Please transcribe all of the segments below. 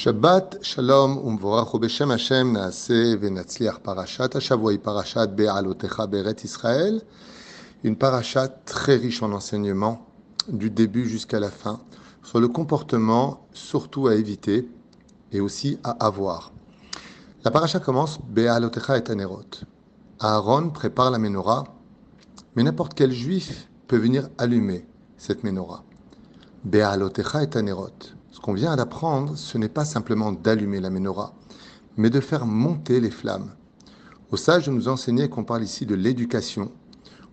Shabbat Shalom Umvorach Beshem Hashem Naaseh Venatzliach Parashat Hashavua hi Parashat Be'alotecha Be'eret Israël, une parashat très riche en enseignements du début jusqu'à la fin sur le comportement surtout à éviter et aussi à avoir. La parashat commence Be'alotecha et Anerot. Aaron prépare la menorah, mais n'importe quel juif peut venir allumer cette menorah. Be'alotecha et Anerot. Ce qu'on vient d'apprendre, ce n'est pas simplement d'allumer la menorah, mais de faire monter les flammes. Au sage de nous enseigner qu'on parle ici de l'éducation,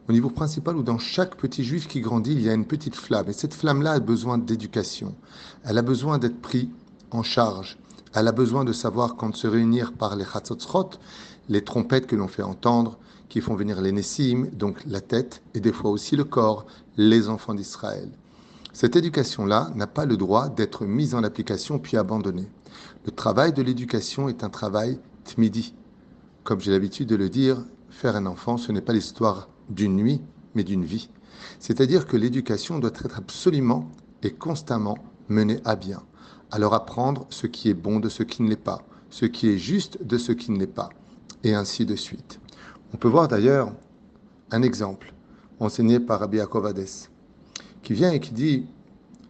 au niveau principal où dans chaque petit juif qui grandit, il y a une petite flamme. Et cette flamme-là a besoin d'éducation. Elle a besoin d'être prise en charge. Elle a besoin de savoir quand se réunir par les chatzotzrot, les trompettes que l'on fait entendre, qui font venir les nessim, donc la tête, et des fois aussi le corps, les enfants d'Israël. Cette éducation-là n'a pas le droit d'être mise en application puis abandonnée. Le travail de l'éducation est un travail tmidi. Comme j'ai l'habitude de le dire, faire un enfant, ce n'est pas l'histoire d'une nuit, mais d'une vie. C'est-à-dire que l'éducation doit être absolument et constamment menée à bien. À leur apprendre ce qui est bon de ce qui ne l'est pas, ce qui est juste de ce qui ne l'est pas, et ainsi de suite. On peut voir d'ailleurs un exemple enseigné par Rabbi Yaakov Hades, qui vient et qui dit,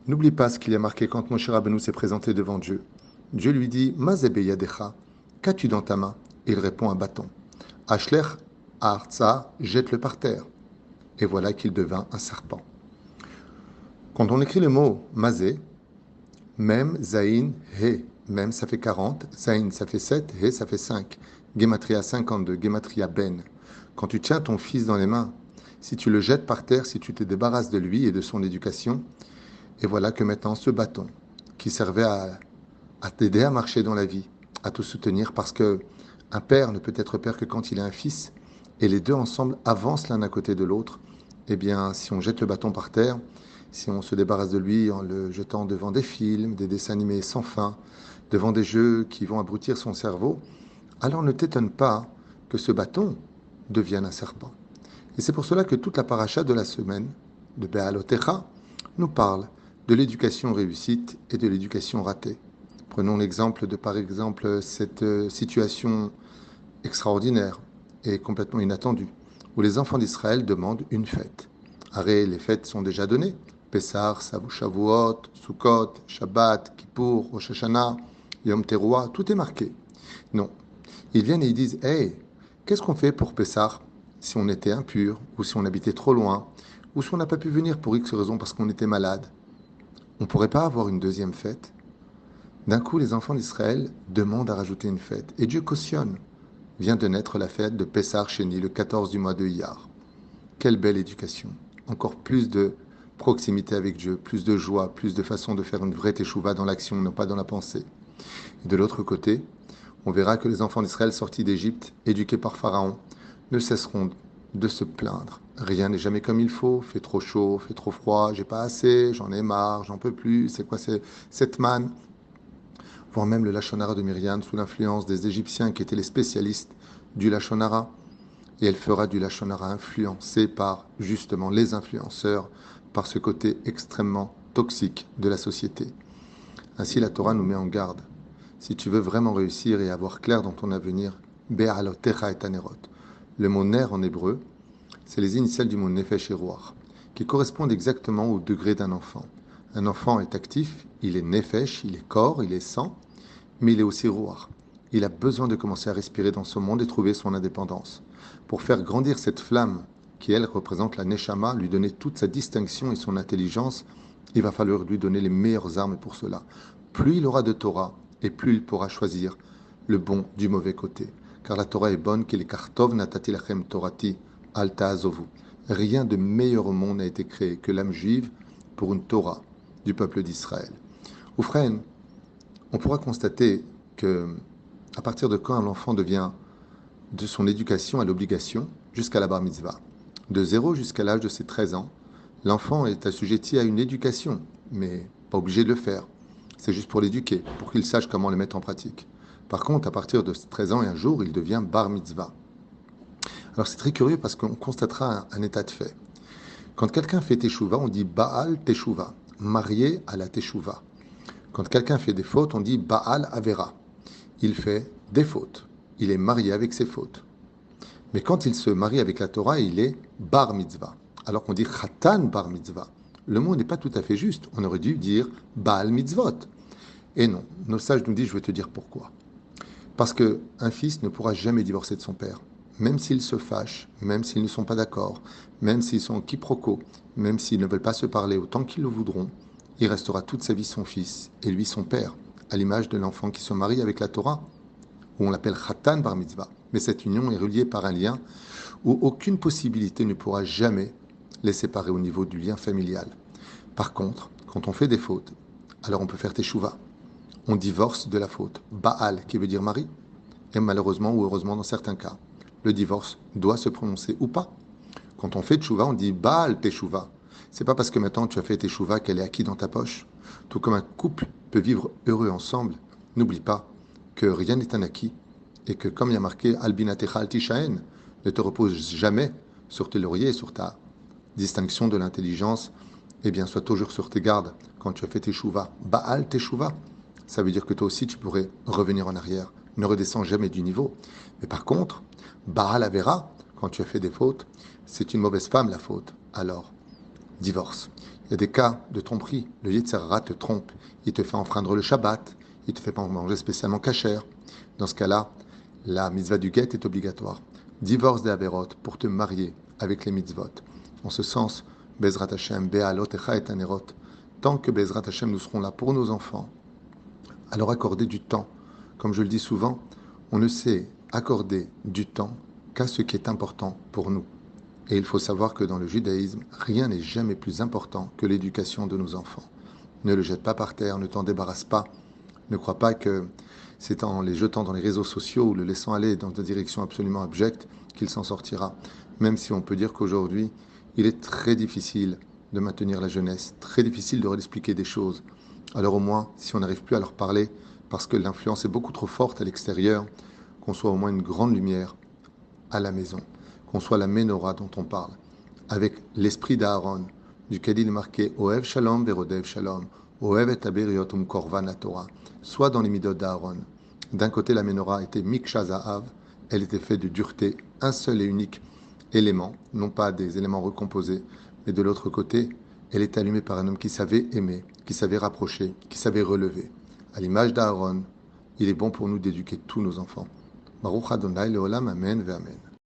n'oublie pas ce qu'il y a marqué quand Moshe Rabbeinu s'est présenté devant Dieu. Dieu lui dit, Mazebe yadecha, qu'as-tu dans ta main? Il répond, un bâton. Ashlech arza, jette-le par terre. Et voilà qu'il devint un serpent. Quand on écrit le mot mazé, mem, zaïn, he, mem ça fait 40, zaïn ça fait 7, he ça fait 5, gematria 52, gematria ben. Quand tu tiens ton fils dans les mains, si tu le jettes par terre, si tu te débarrasses de lui et de son éducation, et voilà que maintenant ce bâton, qui servait à t'aider à marcher dans la vie, à te soutenir, parce que un père ne peut être père que quand il a un fils, et les deux ensemble avancent l'un à côté de l'autre, eh bien, si on jette le bâton par terre, si on se débarrasse de lui en le jetant devant des films, des dessins animés sans fin, devant des jeux qui vont abrutir son cerveau, alors ne t'étonne pas que ce bâton devienne un serpent. Et c'est pour cela que toute la paracha de la semaine, de Be'alotecha, nous parle de l'éducation réussite et de l'éducation ratée. Prenons l'exemple de, par exemple, cette situation extraordinaire et complètement inattendue, où les enfants d'Israël demandent une fête. Arrête, les fêtes sont déjà données. Pessah, Shavuot, Sukkot, Shabbat, Kippour, Rosh Hashanah, Yom Teruah, tout est marqué. Non. Ils viennent et ils disent, hey, qu'est-ce qu'on fait pour Pessah si on était impur, ou si on habitait trop loin, ou si on n'a pas pu venir pour X raison parce qu'on était malade? On ne pourrait pas avoir une deuxième fête? D'un coup, les enfants d'Israël demandent à rajouter une fête. Et Dieu cautionne. Vient de naître la fête de Pessah Sheni, le 14 du mois de Iyar. Quelle belle éducation. Encore plus de proximité avec Dieu, plus de joie, plus de façon de faire une vraie teshuva dans l'action, non pas dans la pensée. Et de l'autre côté, on verra que les enfants d'Israël sortis d'Égypte, éduqués par Pharaon, ne cesseront de se plaindre. Rien n'est jamais comme il faut, fait trop chaud, fait trop froid, j'ai pas assez, j'en ai marre, j'en peux plus, c'est quoi cette manne? Voire même le Lashon Hara de Myriam sous l'influence des Égyptiens qui étaient les spécialistes du Lashon Hara. Et elle fera du Lashon Hara influencé par justement les influenceurs, par ce côté extrêmement toxique de la société. Ainsi la Torah nous met en garde. Si tu veux vraiment réussir et avoir clair dans ton avenir, Be'alotecha et Anerot. Le mot ner en hébreu, c'est les initiales du mot nefesh et ruach, qui correspondent exactement au degré d'un enfant. Un enfant est actif, il est nefesh, il est corps, il est sang, mais il est aussi ruach. Il a besoin de commencer à respirer dans ce monde et trouver son indépendance. Pour faire grandir cette flamme, qui elle représente la neshama, lui donner toute sa distinction et son intelligence, il va falloir lui donner les meilleures armes pour cela. Plus il aura de Torah, et plus il pourra choisir le bon du mauvais côté. Car la Torah est bonne, qu'il est kartov natati lachem torati alta azovu. Rien de meilleur au monde n'a été créé que l'âme juive pour une Torah du peuple d'Israël. Oufren, on pourra constater que à partir de quand l'enfant devient de son éducation à l'obligation jusqu'à la bar mitzvah, de 0 jusqu'à l'âge de ses 13 ans, l'enfant est assujetti à une éducation, mais pas obligé de le faire. C'est juste pour l'éduquer, pour qu'il sache comment le mettre en pratique. Par contre, à partir de 13 ans et un jour, il devient bar mitzvah. Alors c'est très curieux parce qu'on constatera un état de fait. Quand quelqu'un fait teshuva, on dit Baal teshuva, marié à la teshuva. Quand quelqu'un fait des fautes, on dit Baal Avera. Il fait des fautes. Il est marié avec ses fautes. Mais quand il se marie avec la Torah, il est Bar Mitzvah. Alors qu'on dit Khatan Bar Mitzvah. Le mot n'est pas tout à fait juste. On aurait dû dire Baal Mitzvot. Et non, nos sages nous disent, je vais te dire pourquoi. Parce qu'un fils ne pourra jamais divorcer de son père. Même s'ils se fâchent, même s'ils ne sont pas d'accord, même s'ils sont quiproquos, même s'ils ne veulent pas se parler autant qu'ils le voudront, il restera toute sa vie son fils et lui son père, à l'image de l'enfant qui se marie avec la Torah, où on l'appelle Khatan Bar Mitzvah. Mais cette union est reliée par un lien où aucune possibilité ne pourra jamais les séparer au niveau du lien familial. Par contre, quand on fait des fautes, alors on peut faire teshuva. On divorce de la faute. Baal, qui veut dire mari, et malheureusement ou heureusement dans certains cas, le divorce doit se prononcer ou pas. Quand on fait teshuva, on dit Baal teshuva. C'est pas parce que maintenant tu as fait teshuva qu'elle est acquise dans ta poche. Tout comme un couple peut vivre heureux ensemble, n'oublie pas que rien n'est un acquis et que comme il y a marqué Albinatecha Altishaen, ne te repose jamais sur tes lauriers, sur ta distinction de l'intelligence, eh bien sois toujours sur tes gardes quand tu as fait teshuva. Baal teshuva. Ça veut dire que toi aussi, tu pourrais revenir en arrière. Ne redescends jamais du niveau. Mais par contre, Baal Avera, quand tu as fait des fautes, c'est une mauvaise femme, la faute. Alors, divorce. Il y a des cas de tromperie. Le Yetzer Hara te trompe. Il te fait enfreindre le Shabbat. Il te fait pas manger spécialement kasher. Dans ce cas-là, la mitzvah du guet est obligatoire. Divorce des Averot pour te marier avec les mitzvot. En ce sens, Bezrat Hashem, Be'alot Echa et Anerot. Tant que Bezrat Hashem, nous serons là pour nos enfants, alors accorder du temps. Comme je le dis souvent, on ne sait accorder du temps qu'à ce qui est important pour nous. Et il faut savoir que dans le judaïsme, rien n'est jamais plus important que l'éducation de nos enfants. Ne le jette pas par terre, ne t'en débarrasse pas. Ne crois pas que c'est en les jetant dans les réseaux sociaux ou le laissant aller dans des directions absolument abjectes qu'il s'en sortira. Même si on peut dire qu'aujourd'hui, il est très difficile de maintenir la jeunesse, très difficile de leur expliquer des choses. Alors au moins, si on n'arrive plus à leur parler, parce que l'influence est beaucoup trop forte à l'extérieur, qu'on soit au moins une grande lumière à la maison, qu'on soit la menorah dont on parle, avec l'esprit d'Aaron, duquel il est marqué Oev Shalom Verodev Shalom, Oev et Aberiotum Korvan Torah, soit dans les midot d'Aaron. D'un côté, la menorah était Miksha Zahav, elle était faite de dureté, un seul et unique élément, non pas des éléments recomposés, mais de l'autre côté, elle est allumée par un homme qui savait aimer, qui savait rapprocher, qui savait relever. À l'image d'Aaron, il est bon pour nous d'éduquer tous nos enfants. Baruch Adonai Leolam, Amen ve Amen.